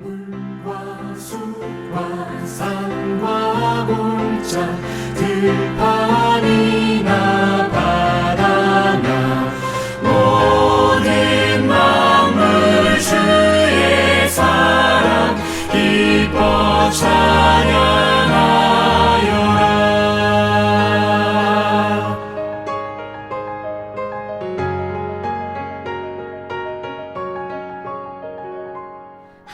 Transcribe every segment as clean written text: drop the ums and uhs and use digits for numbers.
물과 숲과 산과 골짜 들판이나 바다나 모든 만물 주의 사랑 기뻐 찬양하여라.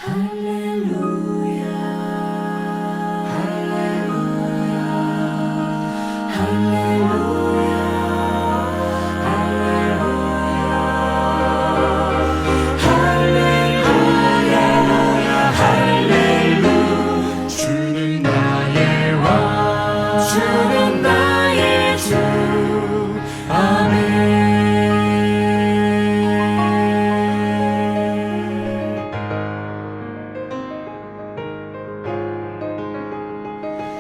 할렐루야 할렐루야 할렐루야 할렐루야 할렐루야 주는 나의 왕 주는 나의 주 아멘.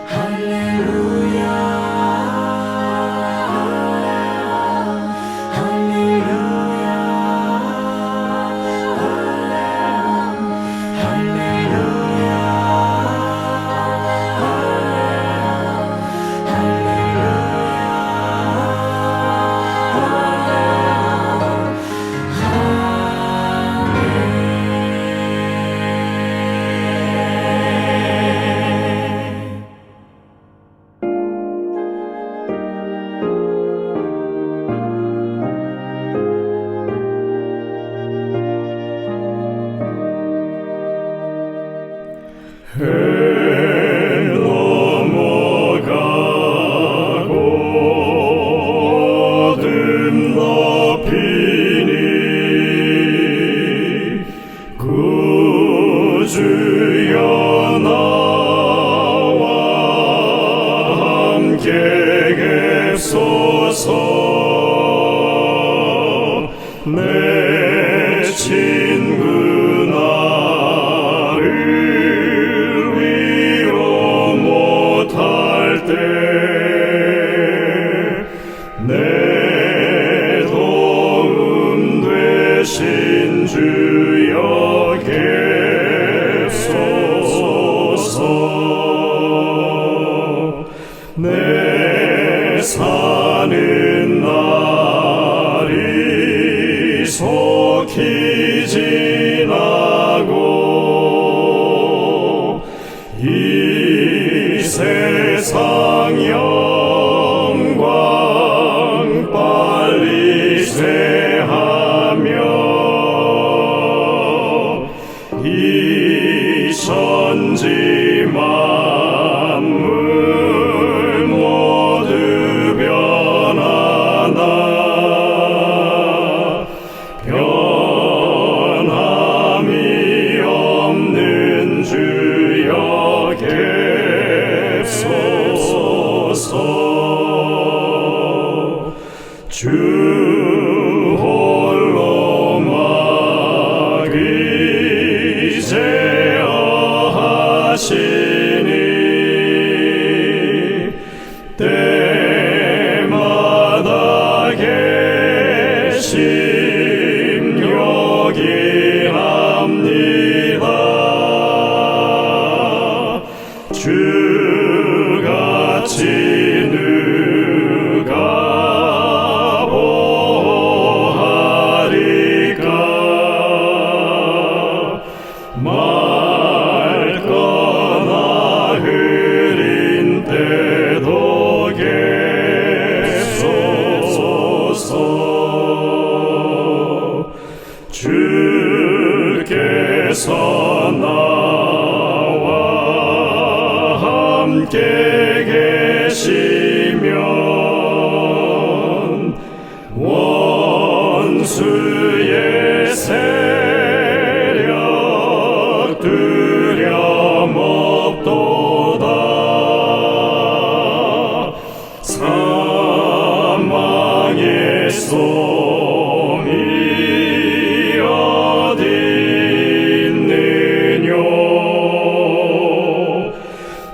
할렐루야 할렐루야 해 넘어가고 어둠 덮이니 구주여 나와 함께 객소서. 내 친구 내 도움 되신 주여 계소서. 내 사는 날이 속히 지나고 이 세상 영광 빨리 쇠하며 이 천지 만물 모두 변하나 변함이 없는 주여 계소서. 주 홀로 막의제어하시니 때마다 계심 여기합니다. 주같이 누가 보하리까. 맑거나 흐린 때도 계소서. 주께서 나와 함께 계시면 원수의 세력 두려움 없도다. 사망의 솜이 어디 있느뇨.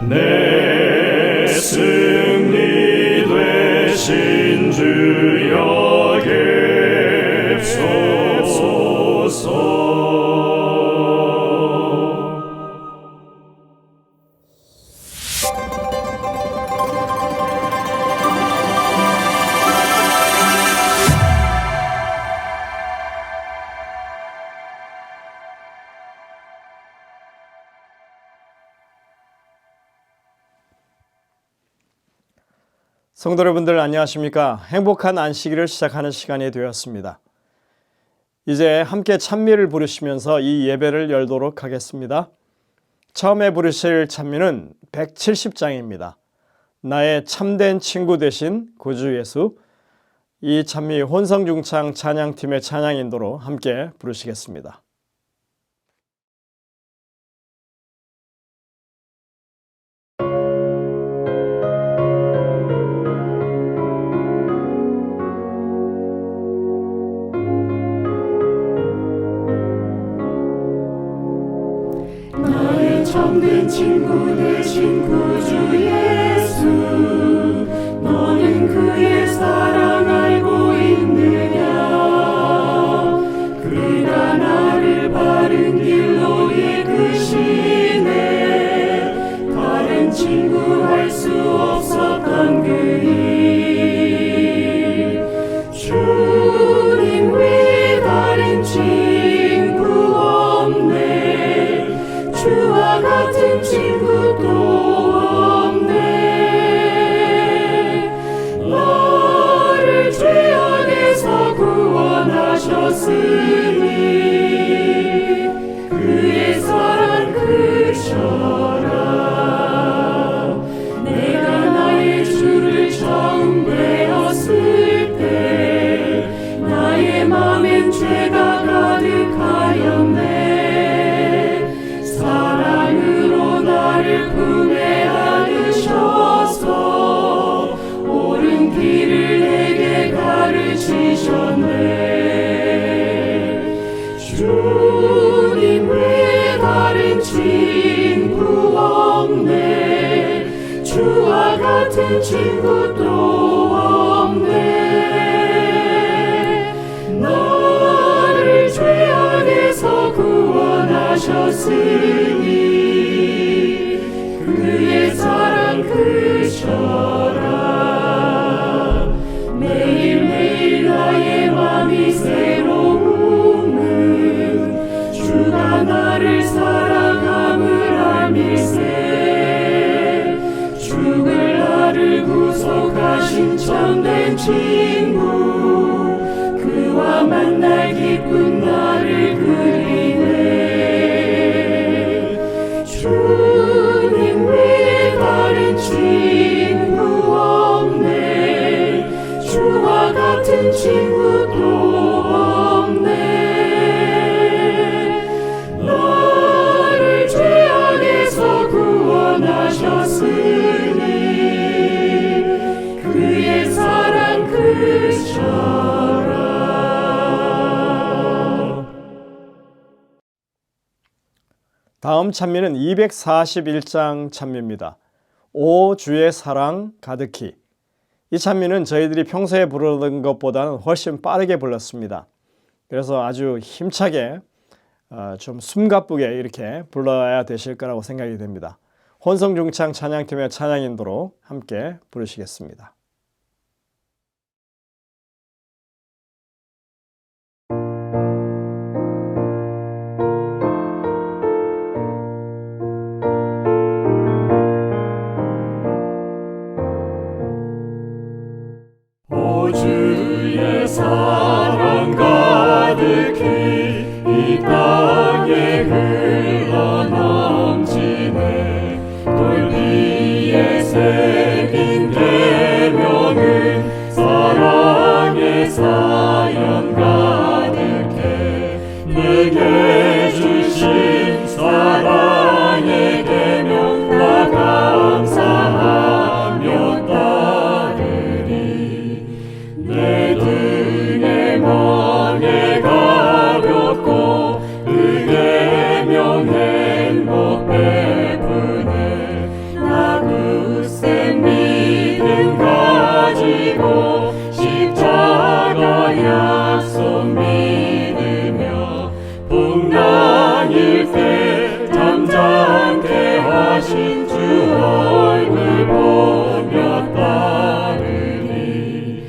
내 승리 되신 주여 계소서. 성도 여러분들 안녕하십니까? 행복한 안식일을 시작하는 시간이 되었습니다. 이제 함께 찬미를 부르시면서 이 예배를 열도록 하겠습니다. 처음에 부르실 찬미는 170장입니다. 나의 참된 친구 되신 구주 예수. 이 찬미 혼성중창 찬양팀의 찬양 인도로 함께 부르시겠습니다. 참된 친구 되신 구주 예수, 너는 그의 사랑 알고 있느냐? 그가 나를 바른 길로 이끄시네. 다른 친구 할 수 없었던 그 일, 주님 외에 다른 친구 없네. 주와 같은 친구 또 없네. 나를 죄악에서 구원하셨으니 그의 사랑 크셔라. 내가 나의 주를 처음 배웠을 때 나의 맘엔 죄가 가득하였네. 사랑으로 나를 품에 안으셔서 옳은 길을 내게 가르치셨네. 주님 외에 다른 친구 없네. 주와 같은 친구 또 없네. 나를 죄악에서 구원하셨으니 그의 사랑 크셔라. 매일매일 나의 맘이 새로움은 주가 나를 사랑함을 알밀세. 죽을 나를 구속하신 참된 친구, 그와 만날 기쁜 나를 그리네. 주님 외에 다른 친구 없네. 주와 같은 친구 또 없네. 나를 죄악에서 구원하셨으니 그의 사랑 크셔라. 다음 찬미는 241장 찬미입니다. 오 주의 사랑 가득히. 이 찬미는 저희들이 평소에 부르던 것보다는 훨씬 빠르게 불렀습니다. 그래서 아주 힘차게 좀 숨가쁘게 이렇게 불러야 되실 거라고 생각이 됩니다. 혼성중창 찬양팀의 찬양 인도로 함께 부르시겠습니다. 주의 사랑 가득히 이 땅에 흘러넘치네. 돌 위에 새긴 계명은 사랑의 사연 가득해. 내게 주신 사랑의 계명 나 감사하며 따르리. 내 등에 멍에 가볍고 그 계명 행복 베푸네. 나 굳센 믿음 가지고 십자가 약속 믿으며 풍랑일 때 잠잠케 하신 주 얼굴 보며 따르리.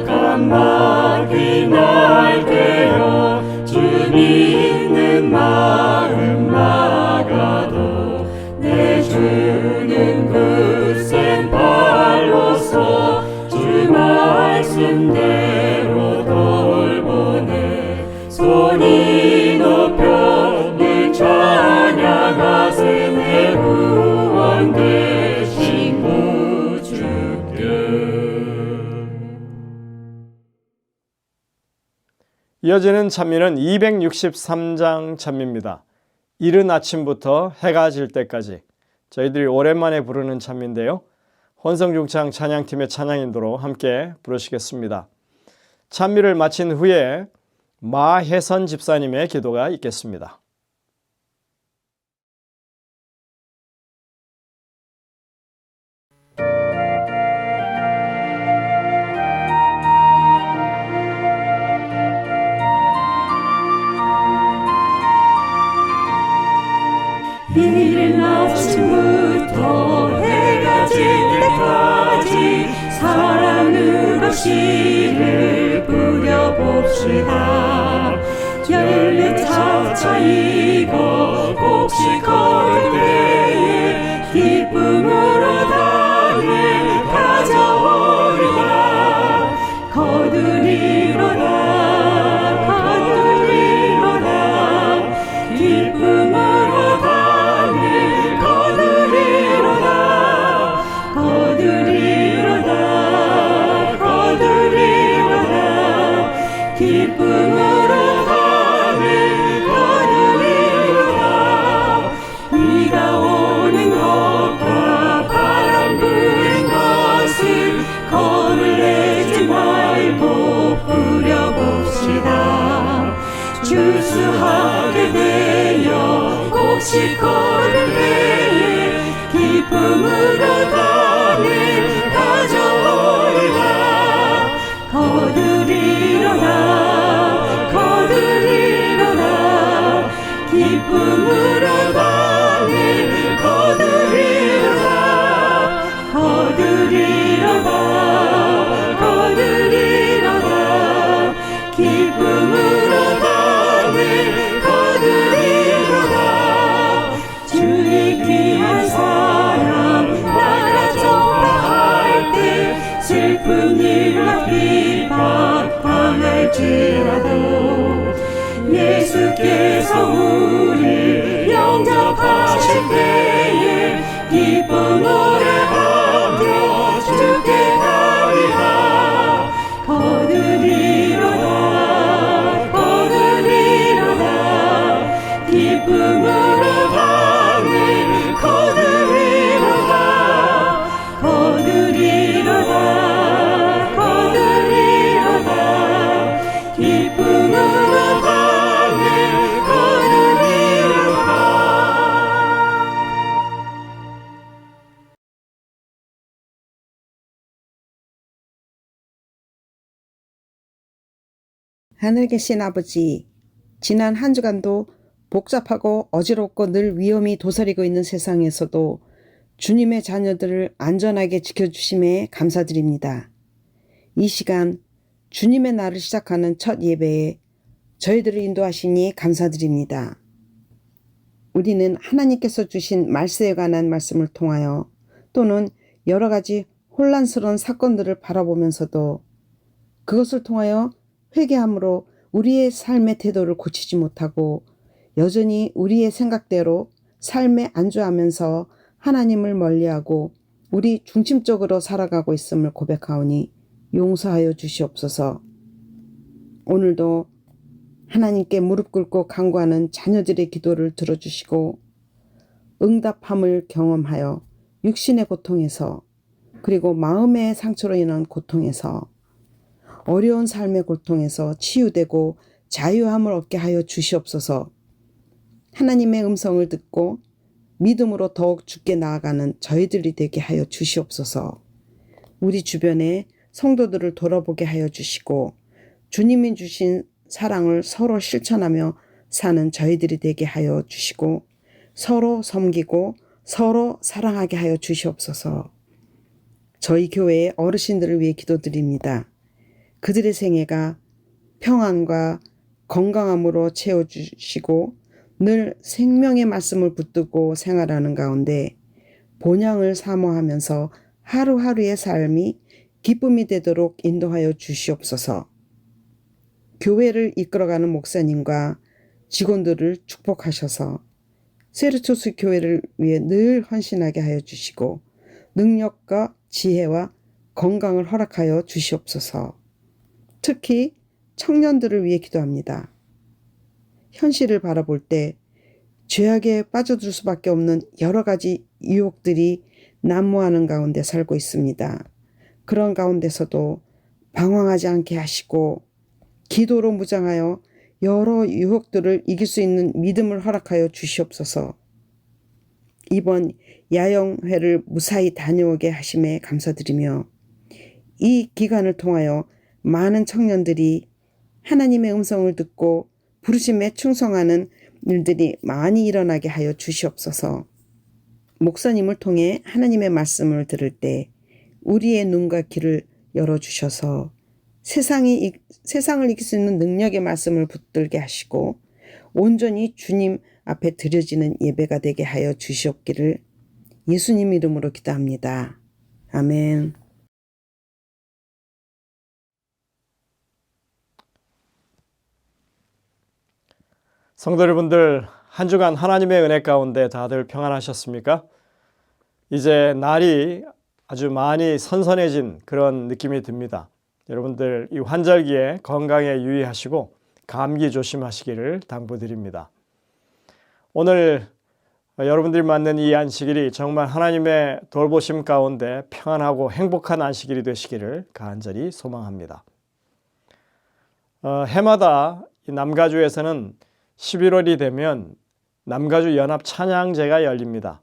까마귀 날 깨어 주 믿는 마음 막아도 내 주는 굳센 발 이어지는 찬미는 263장 찬미입니다. 이른 아침부터 해가 질 때까지 저희들이 오랜만에 부르는 찬미인데요. 혼성중창 찬양팀의 찬양인도로 함께 부르시겠습니다. 찬미를 마친 후에 마혜선 집사님의 기도가 있겠습니다. 이른 아침부터 해가 질 때까지 사랑으로 씨를 뿌려봅시다. 열매 차차 익어 곡식 거둘 때에 기쁨으로 단을 가져오리라. 거두리로다 기쁨으로 단을 거두리로다 기쁨으로 단을 거두리로다. 비가 오는 것과 바람 부는 것을 겁을 내지 말고 뿌려봅시다. 추수하게 되어 곡식 거둘 때에 기쁨으로 단을 가져오리라. 거두리로다 기쁨으로 단을 거두리로다. 기쁨으로 단을 거두리로다. 주의 귀한 사랑 나라 전파할 때 슬픈 일과 핍박 당할지라도 예수께서 우리 영접하실 때에 기쁜 노래하며 주께 가리라. 거두리로다 기쁨으로 단을 거두리로다. 기쁨으로 단을 거두리로다. 하늘 계신 아버지, 지난 한 주간도 복잡하고 어지럽고 늘 위험이 도사리고 있는 세상에서도 주님의 자녀들을 안전하게 지켜주심에 감사드립니다. 이 시간 주님의 날을 시작하는 첫 예배에 저희들을 인도하시니 감사드립니다. 우리는 하나님께서 주신 말세에 관한 말씀을 통하여 또는 여러 가지 혼란스러운 사건들을 바라보면서도 그것을 통하여 회개함으로 우리의 삶의 태도를 고치지 못하고 여전히 우리의 생각대로 삶에 안주하면서 하나님을 멀리하고 우리 중심적으로 살아가고 있음을 고백하오니 용서하여 주시옵소서. 오늘도 하나님께 무릎 꿇고 간구하는 자녀들의 기도를 들어주시고 응답함을 경험하여 육신의 고통에서 그리고 마음의 상처로 인한 고통에서 어려운 삶의 고통에서 치유되고 자유함을 얻게 하여 주시옵소서. 하나님의 음성을 듣고 믿음으로 더욱 주께 나아가는 저희들이 되게 하여 주시옵소서. 우리 주변에 성도들을 돌아보게 하여 주시고 주님이 주신 사랑을 서로 실천하며 사는 저희들이 되게 하여 주시고 서로 섬기고 서로 사랑하게 하여 주시옵소서. 저희 교회의 어르신들을 위해 기도드립니다. 그들의 생애가 평안과 건강함으로 채워주시고 늘 생명의 말씀을 붙들고 생활하는 가운데 본향을 사모하면서 하루하루의 삶이 기쁨이 되도록 인도하여 주시옵소서. 교회를 이끌어가는 목사님과 직원들을 축복하셔서 세르초스 교회를 위해 늘 헌신하게 하여 주시고 능력과 지혜와 건강을 허락하여 주시옵소서. 특히 청년들을 위해 기도합니다. 현실을 바라볼 때 죄악에 빠져들 수밖에 없는 여러 가지 유혹들이 난무하는 가운데 살고 있습니다. 그런 가운데서도 방황하지 않게 하시고 기도로 무장하여 여러 유혹들을 이길 수 있는 믿음을 허락하여 주시옵소서. 이번 야영회를 무사히 다녀오게 하심에 감사드리며 이 기간을 통하여 많은 청년들이 하나님의 음성을 듣고 부르심에 충성하는 일들이 많이 일어나게 하여 주시옵소서. 목사님을 통해 하나님의 말씀을 들을 때 우리의 눈과 귀를 열어주셔서 세상을 이길 수 있는 능력의 말씀을 붙들게 하시고 온전히 주님 앞에 드려지는 예배가 되게 하여 주시옵기를 예수님 이름으로 기도합니다. 아멘. 성도 여러분들, 한 주간 하나님의 은혜 가운데 다들 평안하셨습니까? 이제 날이 아주 많이 선선해진 그런 느낌이 듭니다. 여러분들 이 환절기에 건강에 유의하시고 감기 조심하시기를 당부드립니다. 오늘 여러분들이 맞는 이 안식일이 정말 하나님의 돌보심 가운데 평안하고 행복한 안식일이 되시기를 간절히 소망합니다. 해마다 이 남가주에서는 11월이 되면 남가주 연합 찬양제가 열립니다.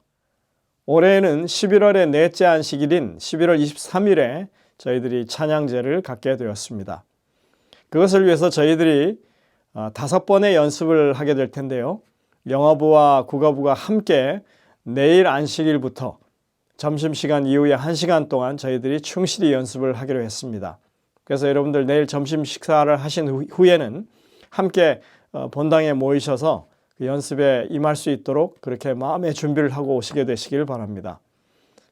올해는 11월의 넷째 안식일인 11월 23일에 저희들이 찬양제를 갖게 되었습니다. 그것을 위해서 저희들이 5번의 연습을 하게 될 텐데요. 영어부와 국어부가 함께 내일 안식일부터 점심시간 이후에 1시간 동안 저희들이 충실히 연습을 하기로 했습니다. 그래서 여러분들 내일 점심 식사를 하신 후에는 함께 본당에 모이셔서 그 연습에 임할 수 있도록 그렇게 마음의 준비를 하고 오시게 되시길 바랍니다.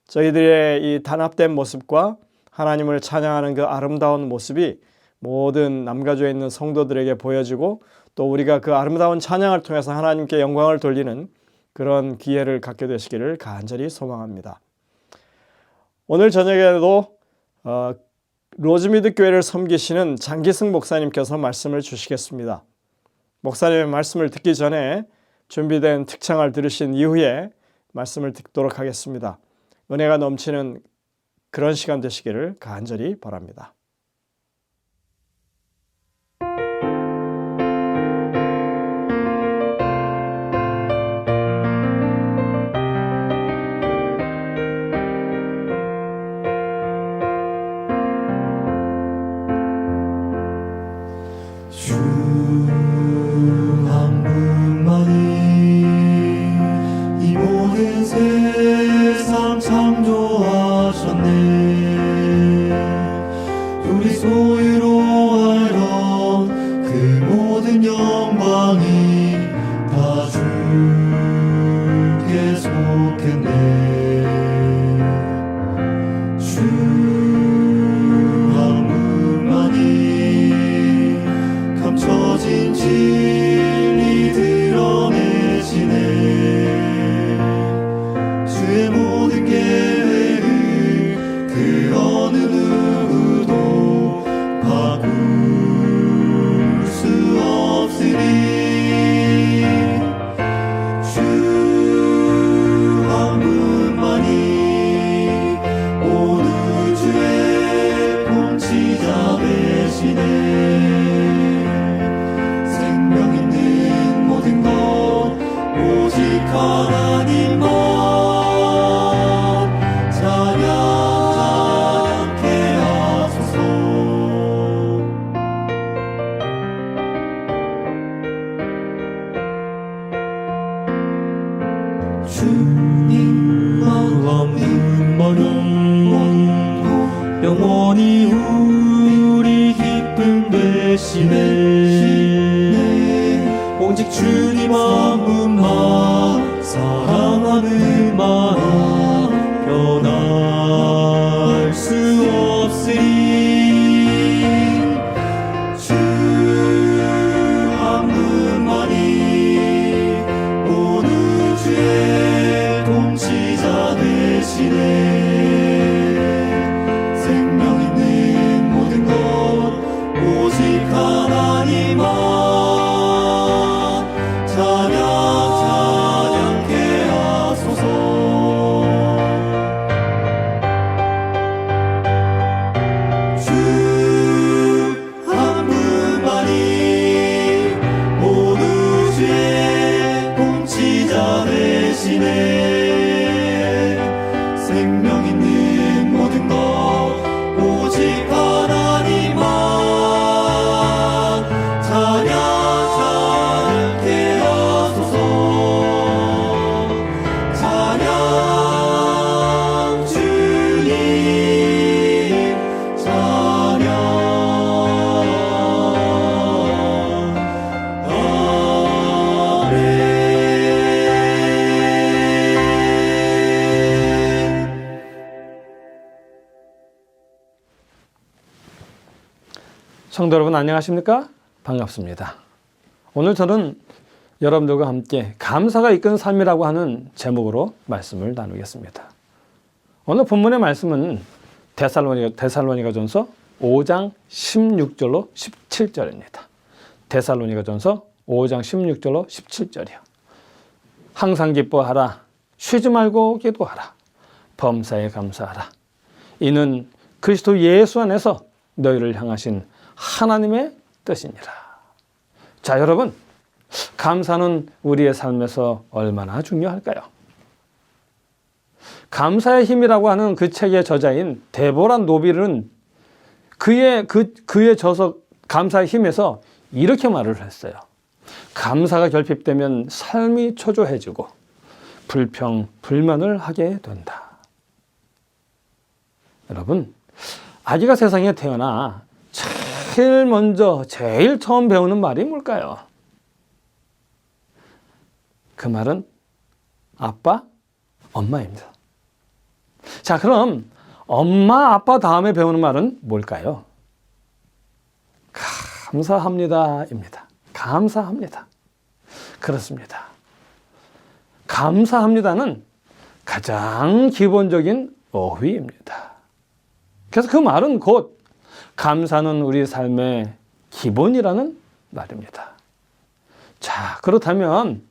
저희들의 이 단합된 모습과 하나님을 찬양하는 그 아름다운 모습이 모든 남가주에 있는 성도들에게 보여지고 또 우리가 그 아름다운 찬양을 통해서 하나님께 영광을 돌리는 그런 기회를 갖게 되시기를 간절히 소망합니다. 오늘 저녁에도 로즈미드 교회를 섬기시는 장기승 목사님께서 말씀을 주시겠습니다. 목사님의 말씀을 듣기 전에 준비된 특창을 들으신 이후에 말씀을 듣도록 하겠습니다. 은혜가 넘치는 그런 시간 되시기를 간절히 바랍니다. 세상 창조하셨네. 우리 소유로 알던 그 모든 영광이 다 주께 속했네. 주 한 분만이 감춰진 진리 드러내시네. 주의 모든 계획을 그 어느 누구도 바꿀 수 없으니 주 한 분만이 온 우주의 통치자 되시네. 생명 있는 모든 것 오직 하나님만 주님만 영원히 우리 기쁨 되시네. 오직 주님 한 분만 사랑하는 마음 변할 수 없으니 주 한 분만이 온 우주의 통치자 되시네. 생명 있는 모든 것 오직 하나 주시네. 생명 있는 모든 것 오직 하나님만 찬양케 하소서. 찬양 주님 찬양. 성도 여러분 안녕하십니까? 반갑습니다. 오늘 저는 여러분들과 함께 감사가 이끄는 삶이라고 하는 제목으로 말씀을 나누겠습니다. 오늘 본문의 말씀은 데살로니가전서 5장 16절로 17절입니다. 데살로니가전서 5장 16절로 17절이요. 항상 기뻐하라. 쉬지 말고 기도하라. 범사에 감사하라. 이는 그리스도 예수 안에서 너희를 향하신 하나님의 뜻이니라. 자, 여러분, 감사는 우리의 삶에서 얼마나 중요할까요? 감사의 힘이라고 하는 그 책의 저자인 데보라 노빌은 그의 저서 감사의 힘에서 이렇게 말을 했어요. 감사가 결핍되면 삶이 초조해지고 불평, 불만을 하게 된다. 여러분, 아기가 세상에 태어나 제일 처음 배우는 말이 뭘까요? 그 말은 아빠, 엄마입니다. 자, 그럼 엄마, 아빠 다음에 배우는 말은 뭘까요? 감사합니다입니다. 감사합니다. 그렇습니다. 감사합니다는 가장 기본적인 어휘입니다. 그래서 그 말은 곧 감사는 우리 삶의 기본이라는 말입니다. 자, 그렇다면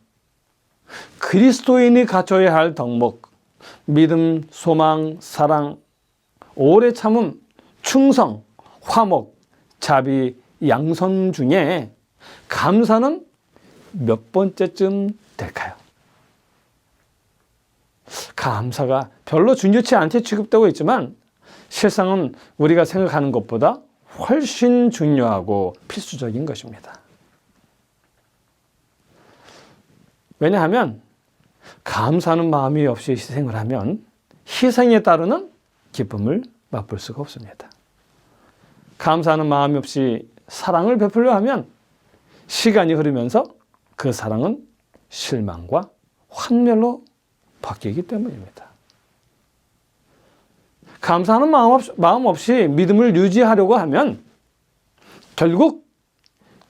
그리스도인이 갖춰야 할 덕목, 믿음, 소망, 사랑, 오래 참음, 충성, 화목, 자비, 양선 중에 감사는 몇 번째쯤 될까요? 감사가 별로 중요치 않게 취급되고 있지만 실상은 우리가 생각하는 것보다 훨씬 중요하고 필수적인 것입니다. 왜냐하면 감사하는 마음이 없이 희생을 하면 희생에 따르는 기쁨을 맛볼 수가 없습니다. 감사하는 마음이 없이 사랑을 베풀려 하면 시간이 흐르면서 그 사랑은 실망과 환멸로 바뀌기 때문입니다. 감사하는 마음 없이 믿음을 유지하려고 하면 결국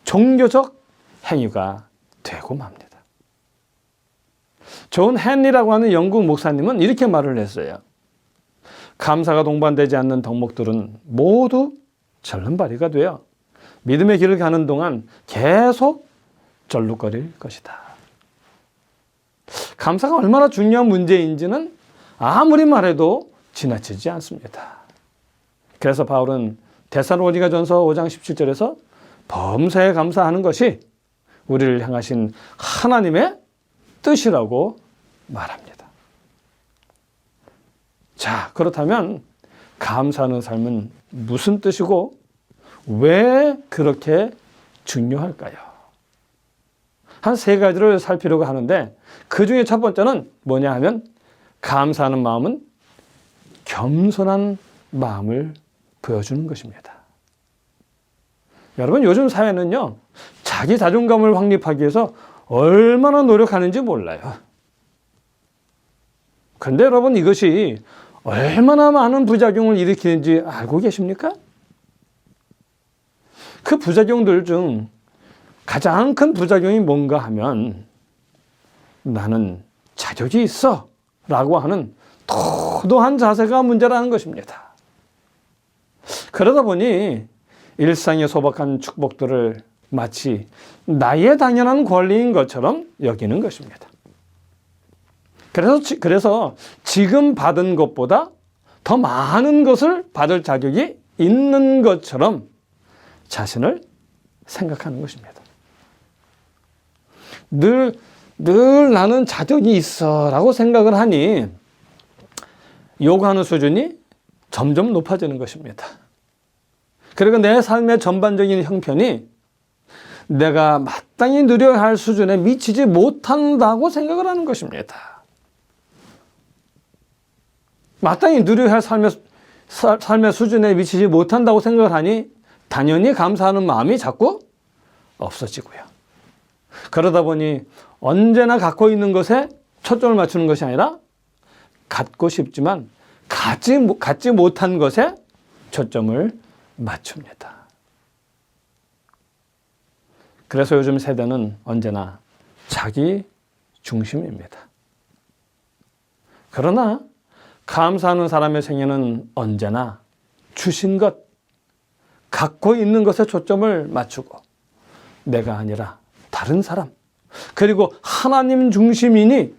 종교적 행위가 되고 맙니다. 존 헨리라고 하는 영국 목사님은 이렇게 말을 했어요. 감사가 동반되지 않는 덕목들은 모두 절름발이가 되어 믿음의 길을 가는 동안 계속 절룩거릴 것이다. 감사가 얼마나 중요한 문제인지는 아무리 말해도 지나치지 않습니다. 그래서 바울은 데살로니가전서 5장 17절에서 범사에 감사하는 것이 우리를 향하신 하나님의 뜻이라고 말합니다. 자, 그렇다면 감사하는 삶은 무슨 뜻이고 왜 그렇게 중요할까요? 한 세 가지를 살피려고 하는데 그 중에 첫 번째는 뭐냐 하면 감사하는 마음은 겸손한 마음을 보여주는 것입니다. 여러분, 요즘 사회는요, 자기 자존감을 확립하기 위해서 얼마나 노력하는지 몰라요. 그런데 여러분, 이것이 얼마나 많은 부작용을 일으키는지 알고 계십니까? 그 부작용들 중 가장 큰 부작용이 뭔가 하면 나는 자격이 있어 라고 하는 도도한 자세가 문제라는 것입니다. 그러다 보니 일상의 소박한 축복들을 마치 나의 당연한 권리인 것처럼 여기는 것입니다. 그래서 지금 받은 것보다 더 많은 것을 받을 자격이 있는 것처럼 자신을 생각하는 것입니다. 늘 늘 나는 자격이 있어 라고 생각을 하니 요구하는 수준이 점점 높아지는 것입니다. 그리고 내 삶의 전반적인 형편이 내가 마땅히 누려야 할 수준에 미치지 못한다고 생각을 하는 것입니다. 마땅히 누려야 할 삶의 수준에 미치지 못한다고 생각을 하니 당연히 감사하는 마음이 자꾸 없어지고요. 그러다 보니 언제나 갖고 있는 것에 초점을 맞추는 것이 아니라 갖고 싶지만 갖지 못한 것에 초점을 맞춥니다. 그래서 요즘 세대는 언제나 자기 중심입니다. 그러나 감사하는 사람의 생애는 언제나 주신 것, 갖고 있는 것에 초점을 맞추고 내가 아니라 다른 사람, 그리고 하나님 중심이니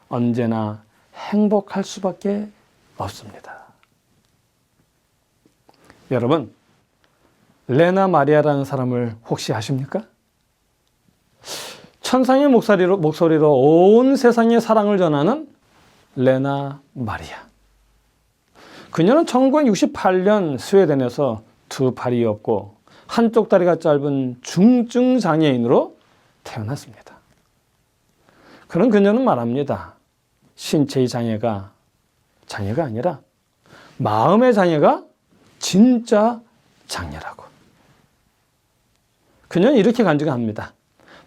언제나 행복할 수밖에 없습니다. 여러분, 레나 마리아라는 사람을 혹시 아십니까? 천상의 목소리로 온 세상에 사랑을 전하는 레나 마리아. 그녀는 1968년 스웨덴에서 두 발이 없고 한쪽 다리가 짧은 중증 장애인으로 태어났습니다. 그런 그녀는 말합니다. 신체의 장애가 아니라 마음의 장애가 진짜 장애라고. 그녀는 이렇게 간증합니다.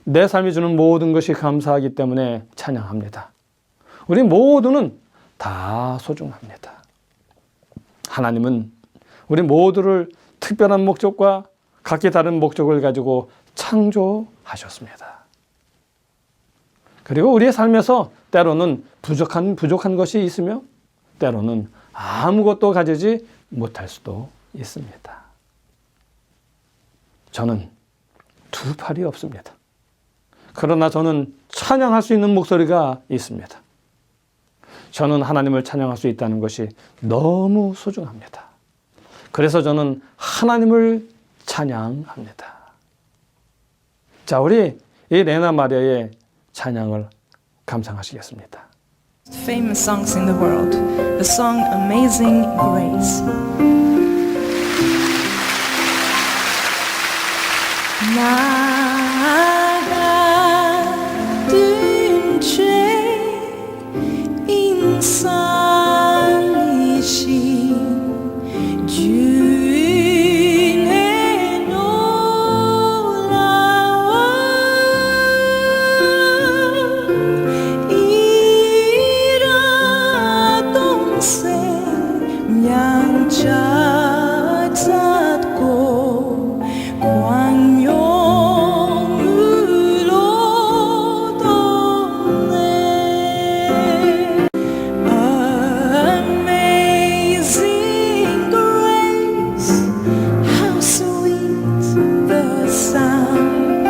내 삶이 주는 모든 것이 감사하기 때문에 찬양합니다. 우리 모두는 다 소중합니다. 하나님은 우리 모두를 특별한 목적과 각기 다른 목적을 가지고 창조하셨습니다. 그리고 우리의 삶에서 때로는 부족한 것이 있으며 때로는 아무것도 가지지 못할 수도 있습니다. 저는 두 팔이 없습니다. 그러나 저는 찬양할 수 있는 목소리가 있습니다. 저는 하나님을 찬양할 수 있다는 것이 너무 소중합니다. 그래서 저는 하나님을 찬양합니다. 자, 우리 이 레나 마리아의 찬양을 감상하시겠습니다. Famous songs in the world. The song Amazing Grace. 나가든 죄 인살리신 주인의 놀라워 이라동생 양자 닫고 광명으로 돋네 Amazing grace How sweet the sound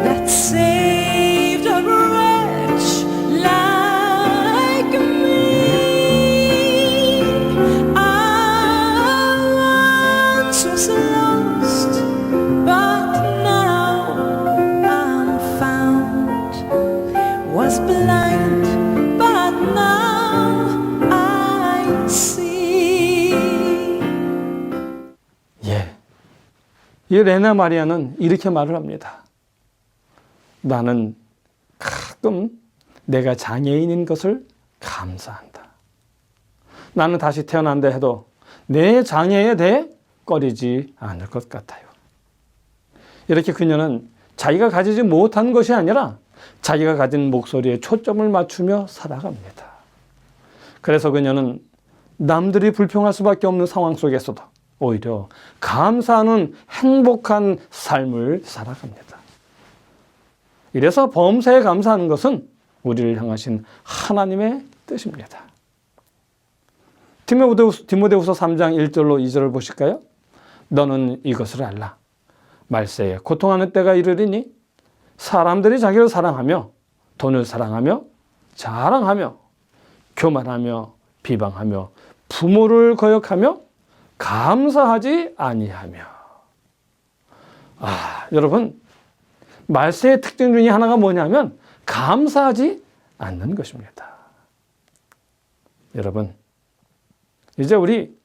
That saved a wretch like me I once was lost but now I'm found Was blind but now I see 예. 이 레나 마리아는 이렇게 말을 합니다. 나는 가끔 내가 장애인인 것을 감사한다. 나는 다시 태어난다 해도 내 장애에 대해 꺼리지 않을 것 같아요. 이렇게 그녀는 자기가 가지지 못한 것이 아니라 자기가 가진 목소리에 초점을 맞추며 살아갑니다. 그래서 그녀는 남들이 불평할 수밖에 없는 상황 속에서도 오히려 감사하는 행복한 삶을 살아갑니다. 이래서 범사에 감사하는 것은 우리를 향하신 하나님의 뜻입니다. 디모데후서 3장 1절로 2절을 보실까요? 너는 이것을 알라. 말세에 고통하는 때가 이르리니 사람들이 자기를 사랑하며 돈을 사랑하며 자랑하며 교만하며 비방하며 부모를 거역하며 감사하지 아니하며. 여러분, 말세의 특징 중에 하나가 뭐냐면 감사하지 않는 것입니다. 여러분, 이제 우리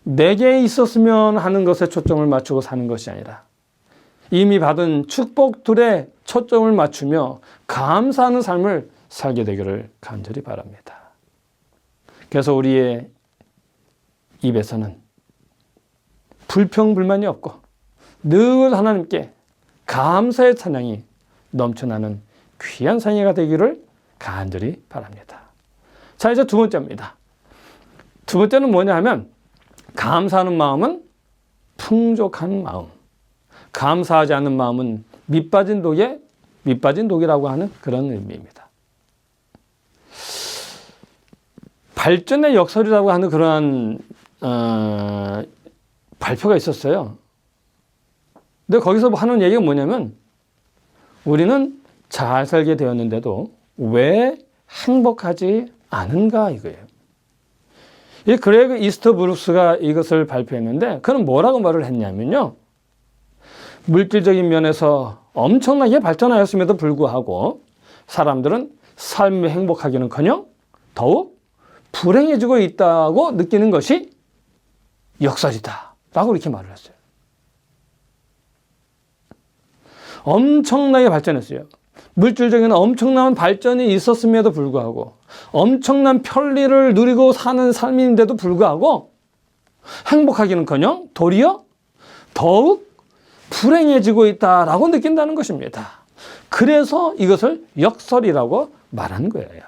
내게 있었으면 하는 것에 초점을 맞추고 사는 것이 아니라 이미 받은 축복들에 초점을 맞추며 감사하는 삶을 살게 되기를 간절히 바랍니다. 그래서 우리의 입에서는 불평불만이 없고 늘 하나님께 감사의 찬양이 넘쳐나는 귀한 생애가 되기를 간절히 바랍니다. 자, 이제 두 번째입니다. 두 번째는 뭐냐 하면 감사하는 마음은 풍족한 마음. 감사하지 않는 마음은 밑빠진 독이라고 하는 그런 의미입니다. 발전의 역설이라고 하는 그러한 발표가 있었어요. 근데 거기서 하는 얘기가 뭐냐면 우리는 잘 살게 되었는데도 왜 행복하지 않은가 이거예요. 이 그레그 이스터브룩스가 이것을 발표했는데 그는 뭐라고 말을 했냐면요. 물질적인 면에서 엄청나게 발전하였음에도 불구하고 사람들은 삶이 행복하기는커녕 더욱 불행해지고 있다고 느끼는 것이 역설이다 라고 이렇게 말을 했어요. 엄청나게 발전했어요. 물질적인 엄청난 발전이 있었음에도 불구하고 엄청난 편리를 누리고 사는 삶인데도 불구하고 행복하기는커녕 도리어 더욱 불행해지고 있다라고 느낀다는 것입니다. 그래서 이것을 역설이라고 말하는 거예요.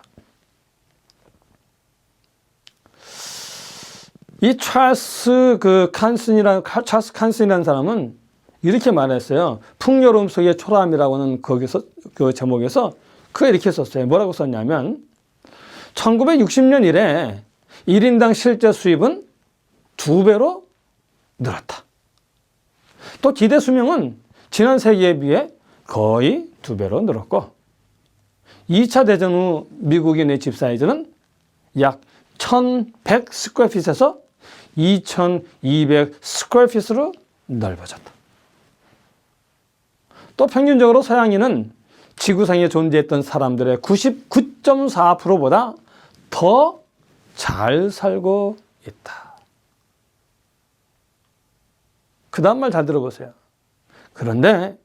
이 찰스 칸슨이라는 사람은 이렇게 말했어요. 풍요로움 속의 초라함이라고 하는 거기서 그 제목에서 그가 이렇게 썼어요. 뭐라고 썼냐면 1960년 이래 1인당 실제 수입은 2배로 늘었다. 또 기대 수명은 지난 세기에 비해 거의 2배로 늘었고 2차 대전 후 미국인의 집 사이즈는 약 1100 스퀘어핏에서 2200 스퀘어핏으로 넓어졌다. 또 평균적으로 서양인은 지구상에 존재했던 사람들의 99.4%보다 더 잘 살고 있다. 그 다음 말 잘 들어보세요. 그런데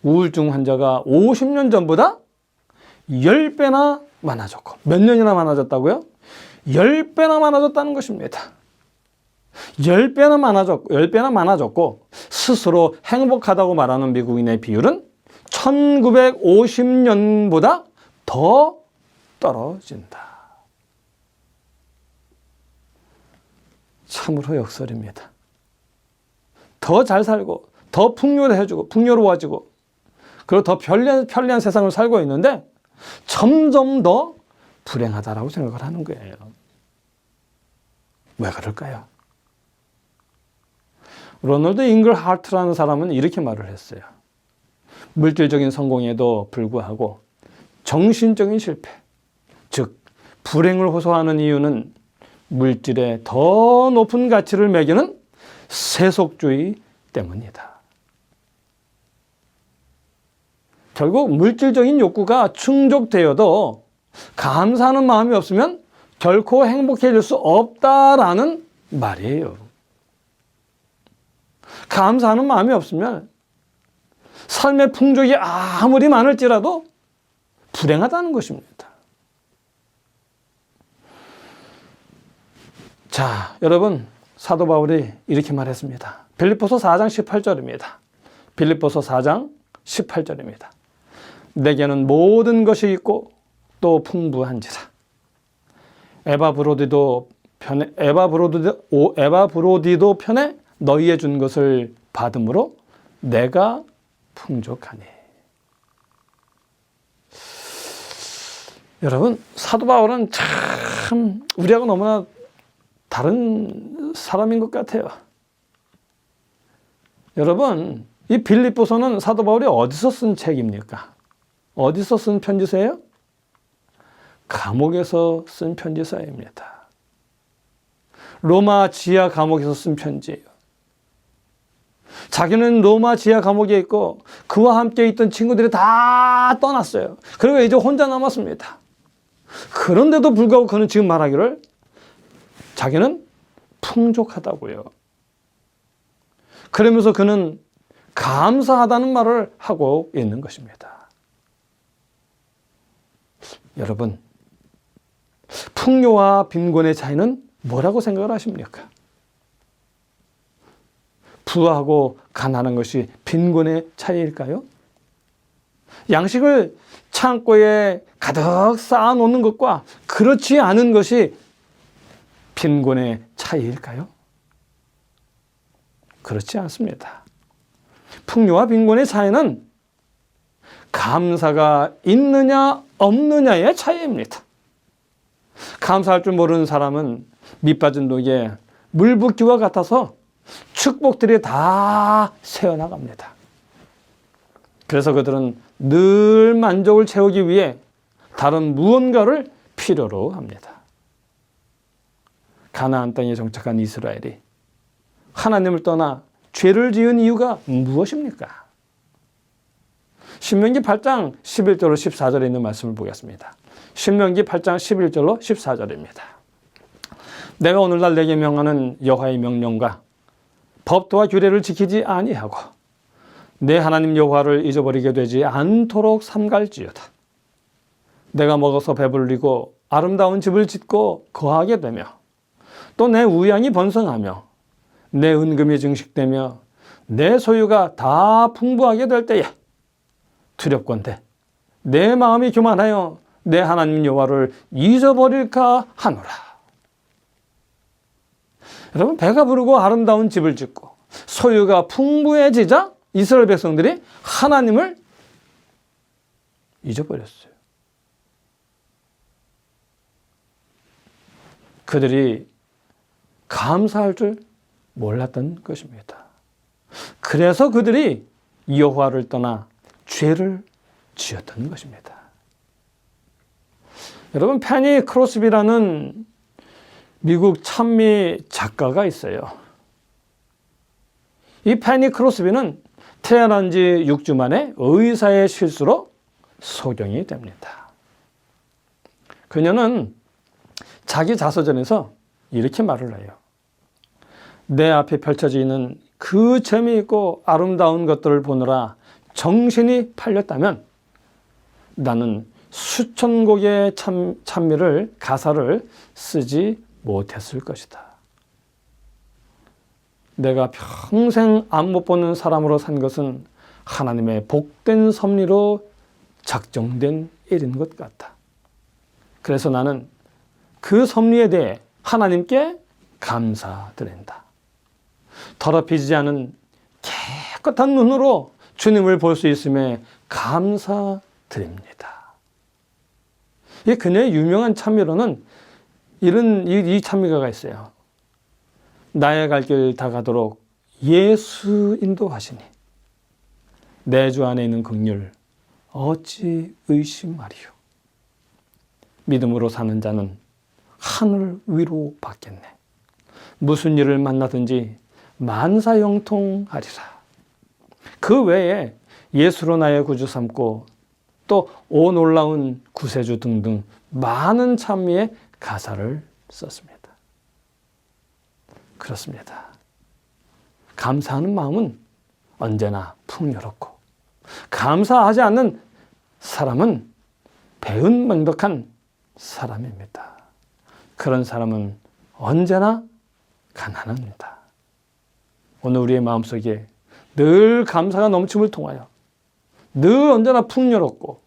우울증 환자가 50년 전보다 10배나 많아졌고 몇 년이나 많아졌다고요? 10배나 많아졌다는 것입니다. 10배나 많아졌고 스스로 행복하다고 말하는 미국인의 비율은 1950년보다 더 떨어진다. 참으로 역설입니다. 더 잘 살고 더 풍요로워지고 그리고 더 편리한 세상을 살고 있는데 점점 더 불행하다라고 생각을 하는 거예요. 왜 그럴까요? 로널드 잉글하트라는 사람은 이렇게 말을 했어요. 물질적인 성공에도 불구하고 정신적인 실패, 즉 불행을 호소하는 이유는 물질에 더 높은 가치를 매기는 세속주의 때문이다. 결국 물질적인 욕구가 충족되어도 감사하는 마음이 없으면 결코 행복해질 수 없다라는 말이에요. 감사하는 마음이 없으면 삶의 풍족이 아무리 많을지라도 불행하다는 것입니다. 자, 여러분, 사도 바울이 이렇게 말했습니다. 빌립보서 4장 18절입니다. 빌립보서 4장 18절입니다. 내게는 모든 것이 있고 또 풍부한지라. 에바브로디도 편에 너희에 준 것을 받음으로 내가 풍족하니. 여러분, 사도 바울은 참 우리하고 너무나 다른 사람인 것 같아요. 여러분, 이 빌립보서는 사도 바울이 어디서 쓴 책입니까? 어디서 쓴 편지서예요? 감옥에서 쓴 편지서입니다. 로마 지하 감옥에서 쓴 편지예요. 자기는 로마 지하 감옥에 있고 그와 함께 있던 친구들이 다 떠났어요. 그리고 이제 혼자 남았습니다. 그런데도 불구하고 그는 지금 말하기를 자기는 풍족하다고요. 그러면서 그는 감사하다는 말을 하고 있는 것입니다. 여러분, 풍요와 빈곤의 차이는 뭐라고 생각을 하십니까? 부하고 가난한 것이 빈곤의 차이일까요? 양식을 창고에 가득 쌓아놓는 것과 그렇지 않은 것이 빈곤의 차이일까요? 그렇지 않습니다. 풍요와 빈곤의 차이는 감사가 있느냐 없느냐의 차이입니다. 감사할 줄 모르는 사람은 밑빠진 독에 물 붓기와 같아서 축복들이 다 새어나갑니다. 그래서 그들은 늘 만족을 채우기 위해 다른 무언가를 필요로 합니다. 가나안 땅에 정착한 이스라엘이 하나님을 떠나 죄를 지은 이유가 무엇입니까? 신명기 8장 11절로 14절에 있는 말씀을 보겠습니다. 신명기 8장 11절로 14절입니다. 내가 오늘날 내게 명하는 여호와의 명령과 법도와 규례를 지키지 아니하고 내 하나님 여호와를 잊어버리게 되지 않도록 삼갈지어다. 내가 먹어서 배불리고 아름다운 집을 짓고 거하게 되며 또 내 우양이 번성하며 내 은금이 증식되며 내 소유가 다 풍부하게 될 때에 두렵건대 내 마음이 교만하여 내 하나님 여호와를 잊어버릴까 하노라. 여러분, 배가 부르고 아름다운 집을 짓고 소유가 풍부해지자 이스라엘 백성들이 하나님을 잊어버렸어요. 그들이 감사할 줄 몰랐던 것입니다. 그래서 그들이 여호와를 떠나 죄를 지었던 것입니다. 여러분, 패니 크로스비라는 미국 찬미 작가가 있어요. 이 패니 크로스비는 태어난 지 6주 만에 의사의 실수로 소경이 됩니다. 그녀는 자기 자서전에서 이렇게 말을 해요. 내 앞에 펼쳐지는 그 재미있고 아름다운 것들을 보느라 정신이 팔렸다면 나는 수천 곡의 찬미를 가사를 쓰지 못했을 것이다. 내가 평생 안 못 보는 사람으로 산 것은 하나님의 복된 섭리로 작정된 일인 것 같다. 그래서 나는 그 섭리에 대해 하나님께 감사드린다. 더럽히지 않은 깨끗한 눈으로 주님을 볼 수 있음에 감사드립니다. 이 그녀의 유명한 찬미로는 이 찬미가가 있어요. 나의 갈 길 다 가도록 예수 인도하시니 내 주 안에 있는 긍휼 어찌 의심하리요. 믿음으로 사는 자는 하늘 위로 받겠네. 무슨 일을 만나든지 만사형통하리라. 그 외에 예수로 나의 구주 삼고 또 오 놀라운 구세주 등등 많은 찬미의 가사를 썼습니다. 그렇습니다. 감사하는 마음은 언제나 풍요롭고 감사하지 않는 사람은 배은망덕한 사람입니다. 그런 사람은 언제나 가난합니다. 오늘 우리의 마음속에 늘 감사가 넘침을 통하여 늘 언제나 풍요롭고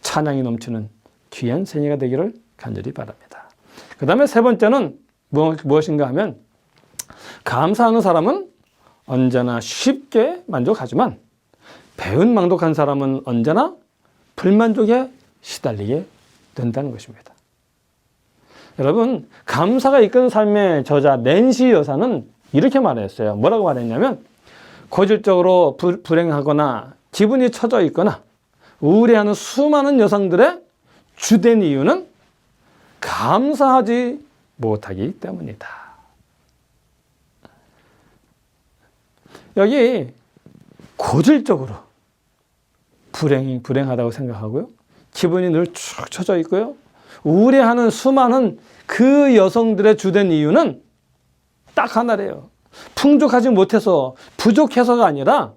찬양이 넘치는 귀한 생애가 되기를 간절히 바랍니다. 그 다음에 세 번째는 무엇인가 하면 감사하는 사람은 언제나 쉽게 만족하지만 배은망덕한 사람은 언제나 불만족에 시달리게 된다는 것입니다. 여러분, 감사가 이끄는 삶의 저자 낸시 여사는 이렇게 말했어요. 뭐라고 말했냐면 고질적으로 불행하거나 기분이 처져 있거나 우울해하는 수많은 여성들의 주된 이유는 감사하지 못하기 때문이다. 여기 고질적으로 불행하다고 생각하고요. 기분이 늘 축 처져 있고요. 우울해하는 수많은 그 여성들의 주된 이유는 딱 하나래요. 풍족하지 못해서, 부족해서가 아니라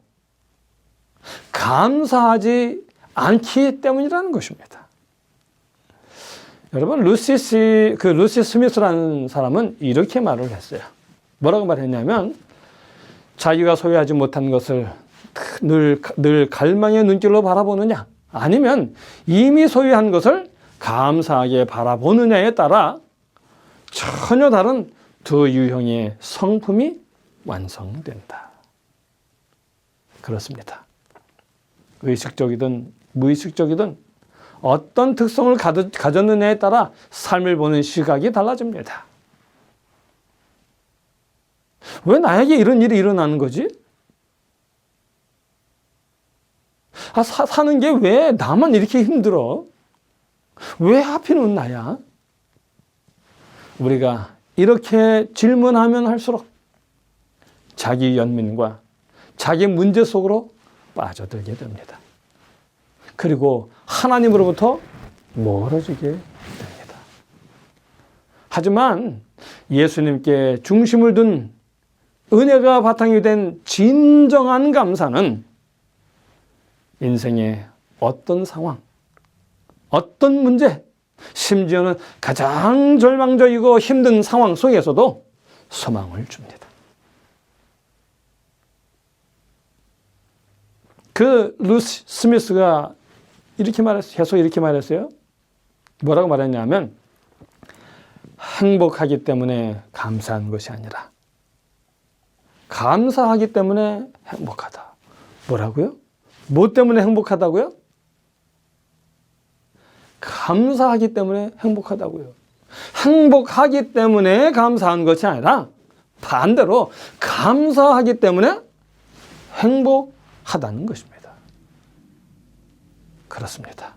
감사하지 않기 때문이라는 것입니다. 여러분, 루시 스미스라는 사람은 이렇게 말을 했어요. 뭐라고 말했냐면, 자기가 소유하지 못한 것을 늘 갈망의 눈길로 바라보느냐, 아니면 이미 소유한 것을 감사하게 바라보느냐에 따라 전혀 다른 두 유형의 성품이 완성된다. 그렇습니다. 의식적이든 무의식적이든 어떤 특성을 가졌느냐에 따라 삶을 보는 시각이 달라집니다. 왜 나에게 이런 일이 일어나는 거지? 사는 게 왜 나만 이렇게 힘들어? 왜 하필은 나야? 우리가 이렇게 질문하면 할수록 자기 연민과 자기 문제 속으로 빠져들게 됩니다. 그리고 하나님으로부터 멀어지게 됩니다. 하지만 예수님께 중심을 둔 은혜가 바탕이 된 진정한 감사는 인생의 어떤 상황, 어떤 문제, 심지어는 가장 절망적이고 힘든 상황 속에서도 소망을 줍니다. 그 루시 스미스가 계속 이렇게 말했어요. 뭐라고 말했냐면, 행복하기 때문에 감사한 것이 아니라 감사하기 때문에 행복하다. 뭐라고요? 뭐 때문에 행복하다고요? 감사하기 때문에 행복하다고요. 행복하기 때문에 감사한 것이 아니라 반대로 감사하기 때문에 행복하다는 것입니다. 그렇습니다.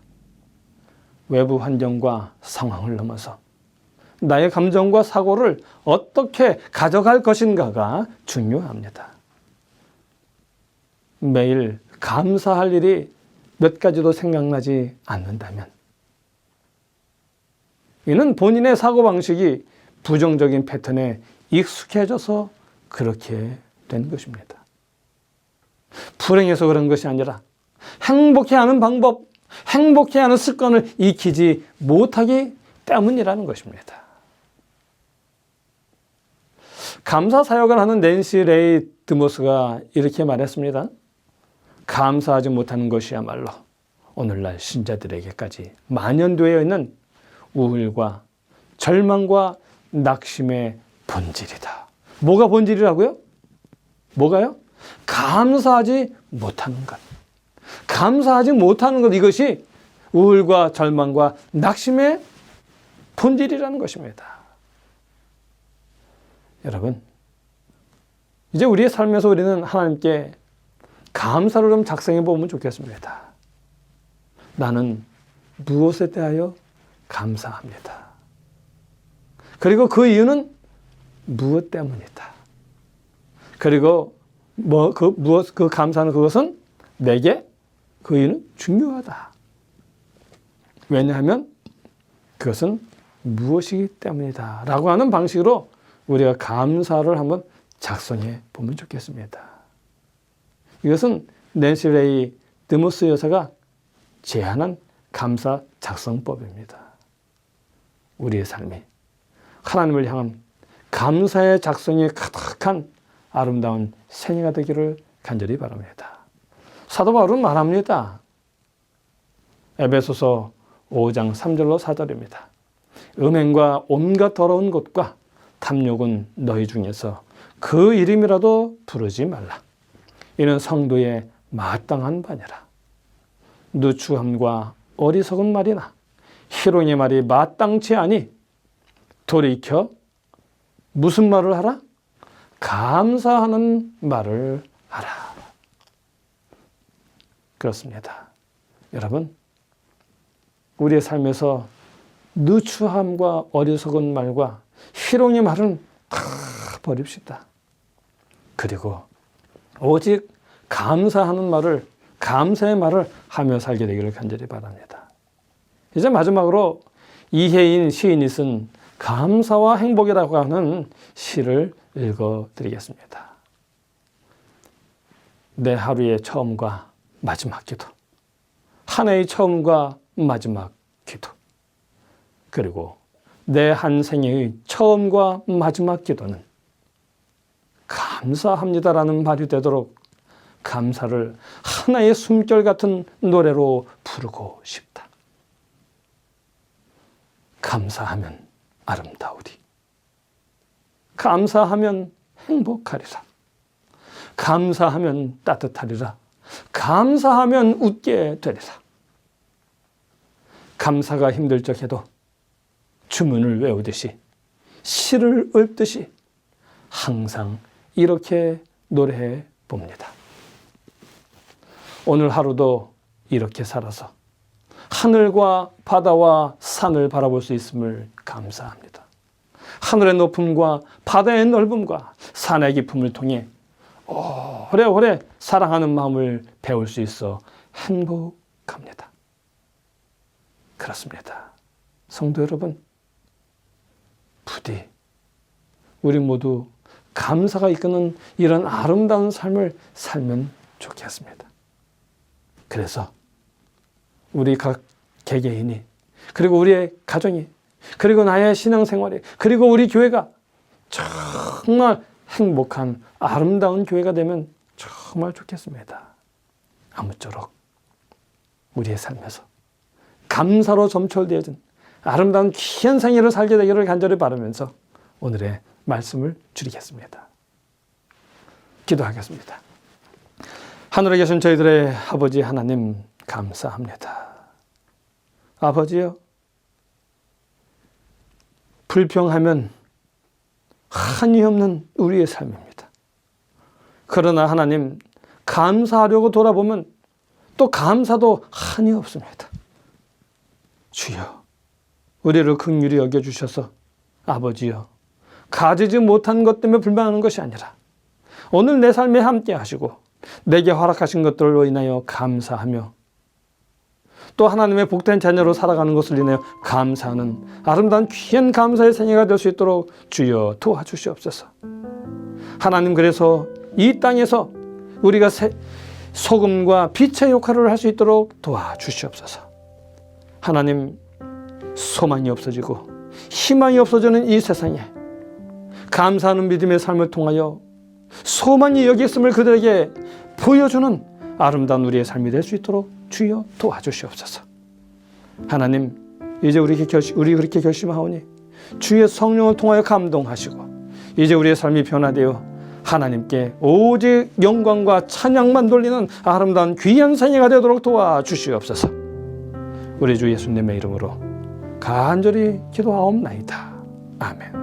외부 환경과 상황을 넘어서 나의 감정과 사고를 어떻게 가져갈 것인가가 중요합니다. 매일 감사할 일이 몇 가지도 생각나지 않는다면 이는 본인의 사고방식이 부정적인 패턴에 익숙해져서 그렇게 된 것입니다. 불행해서 그런 것이 아니라 행복해하는 방법, 행복해하는 습관을 익히지 못하기 때문이라는 것입니다. 감사 사역을 하는 낸시 레이 드모스가 이렇게 말했습니다. 감사하지 못하는 것이야말로 오늘날 신자들에게까지 만연되어 있는 우울과 절망과 낙심의 본질이다. 뭐가 본질이라고요? 뭐가요? 감사하지 못하는 것. 감사하지 못하는 것, 이것이 우울과 절망과 낙심의 본질이라는 것입니다. 여러분, 이제 우리의 삶에서 우리는 하나님께 감사를 좀 작성해 보면 좋겠습니다. 나는 무엇에 대하여 감사합니다. 그리고 그 이유는 무엇 때문이다. 그리고 그 감사는 그것은 내게 그 이유는 중요하다. 왜냐하면 그것은 무엇이기 때문이다. 라고 하는 방식으로 우리가 감사를 한번 작성해 보면 좋겠습니다. 이것은 낸시 레이 드모스 여사가 제안한 감사 작성법입니다. 우리의 삶이 하나님을 향한 감사의 작성이 가득한 아름다운 생애가 되기를 간절히 바랍니다. 사도 바울은 말합니다. 에베소서 5장 3절로 4절입니다. 음행과 온갖 더러운 것과 탐욕은 너희 중에서 그 이름이라도 부르지 말라. 이는 성도의 마땅한 바니라. 누추함과 어리석은 말이나 희롱의 말이 마땅치 아니 돌이켜 무슨 말을 하라? 감사하는 말을 하라. 그렇습니다. 여러분, 우리의 삶에서 누추함과 어리석은 말과 희롱의 말은 다 버립시다. 그리고 오직 감사하는 말을, 감사의 말을 하며 살게 되기를 간절히 바랍니다. 이제 마지막으로 이혜인 시인이 쓴 감사와 행복이라고 하는 시를 읽어드리겠습니다. 내 하루의 처음과 마지막 기도, 한 해의 처음과 마지막 기도, 그리고 내 한 생애의 처음과 마지막 기도는 감사합니다라는 말이 되도록 감사를 하나의 숨결 같은 노래로 부르고 싶다. 감사하면 아름다우리. 감사하면 행복하리라. 감사하면 따뜻하리라. 감사하면 웃게 되리라. 감사가 힘들 적에도 주문을 외우듯이 시를 읊듯이 항상 이렇게 노래해 봅니다. 오늘 하루도 이렇게 살아서 하늘과 바다와 산을 바라볼 수 있음을 감사합니다. 하늘의 높음과 바다의 넓음과 산의 깊음을 통해 오래오래 사랑하는 마음을 배울 수 있어 행복합니다. 그렇습니다. 성도 여러분, 부디 우리 모두 감사가 이끄는 이런 아름다운 삶을 살면 좋겠습니다. 그래서 우리 각 개개인이, 그리고 우리의 가정이, 그리고 나의 신앙생활이, 그리고 우리 교회가 정말 행복한 아름다운 교회가 되면 정말 좋겠습니다. 아무쪼록 우리의 삶에서 감사로 점철되어진 아름다운 귀한 생애를 살게 되기를 간절히 바라면서 오늘의 말씀을 줄이겠습니다. 기도하겠습니다. 하늘에 계신 저희들의 아버지 하나님, 감사합니다. 아버지요, 불평하면 한이 없는 우리의 삶입니다. 그러나 하나님, 감사하려고 돌아보면 또 감사도 한이 없습니다. 주여, 우리를 긍휼히 여겨주셔서 아버지여, 가지지 못한 것 때문에 불만하는 것이 아니라 오늘 내 삶에 함께 하시고 내게 허락하신 것들로 인하여 감사하며 또 하나님의 복된 자녀로 살아가는 것을 인하여 감사하는 아름다운 귀한 감사의 생애가 될 수 있도록 주여 도와주시옵소서. 하나님, 그래서 이 땅에서 우리가 소금과 빛의 역할을 할 수 있도록 도와주시옵소서. 하나님, 소망이 없어지고 희망이 없어지는 이 세상에 감사하는 믿음의 삶을 통하여 소망이 여기 있음을 그들에게 보여주는 아름다운 우리의 삶이 될 수 있도록 주여 도와주시옵소서. 하나님, 이제 우리 그렇게 결심하오니 주의 성령을 통하여 감동하시고 이제 우리의 삶이 변화되어 하나님께 오직 영광과 찬양만 돌리는 아름다운 귀한 생애가 되도록 도와주시옵소서. 우리 주 예수님의 이름으로 간절히 기도하옵나이다. 아멘.